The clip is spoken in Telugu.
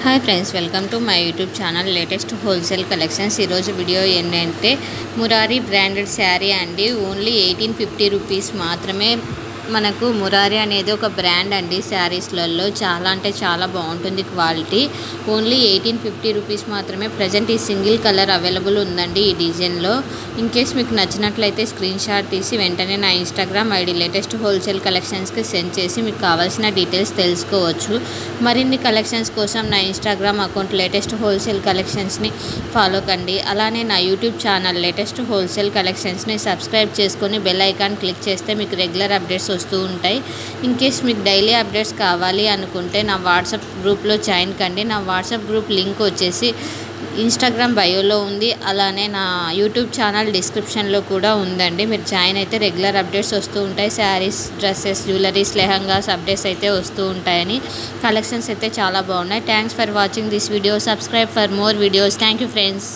Hi friends, welcome to my YouTube channel latest wholesale collections. ఈరోజు వీడియో ఏంటంటే మురారి బ్రాండెడ్ శారీ అండి. ఓన్లీ 1850 రూపీస్ మాత్రమే. మనకు మురారి అనేది ఒక బ్రాండ్ అండి. శారీస్లలో చాలా అంటే చాలా బాగుంటుంది క్వాలిటీ. ఓన్లీ 1850 రూపీస్ మాత్రమే. ప్రజెంట్ ఈ సింగిల్ కలర్ అవైలబుల్ ఉందండి ఈ డిజైన్లో. ఇన్ కేస్ మీకు నచ్చినట్లయితే స్క్రీన్ షాట్ తీసి వెంటనే నా ఇన్స్టాగ్రామ్ ఐడి లేటెస్ట్ హోల్సేల్ కలెక్షన్స్కి సెండ్ చేసి మీకు కావాల్సిన డీటెయిల్స్ తెలుసుకోవచ్చు. మరిన్ని కలెక్షన్స్ కోసం నా ఇన్స్టాగ్రామ్ అకౌంట్ లేటెస్ట్ హోల్సేల్ కలెక్షన్స్ని ఫాలో కండి. అలానే నా యూట్యూబ్ ఛానల్ లేటెస్ట్ హోల్సేల్ కలెక్షన్స్ని సబ్స్క్రైబ్ చేసుకొని బెల్ ఐకాన్ క్లిక్ చేస్తే మీకు రెగ్యులర్ అప్డేట్స్ వస్తూ ఉంటాయి. ఇన్ కేస్ మీకు డైలీ అప్డేట్స్ కావాలి అనుకుంటే నా వాట్సాప్ గ్రూప్లో జాయిన్ కండి. నా వాట్సాప్ గ్రూప్ లింక్ వచ్చేసి ఇన్స్టాగ్రామ్ బయోలో ఉంది. అలానే నా యూట్యూబ్ ఛానల్ డిస్క్రిప్షన్లో కూడా ఉందండి. మీరు జాయిన్ అయితే రెగ్యులర్ అప్డేట్స్ వస్తూ ఉంటాయి. Saris, dresses, jewelleries, lehengas updates అయితే వస్తూ ఉంటాయని. కలెక్షన్స్ అయితే చాలా బాగున్నాయి. Thanks for watching this video. Subscribe for more videos. Thank you friends.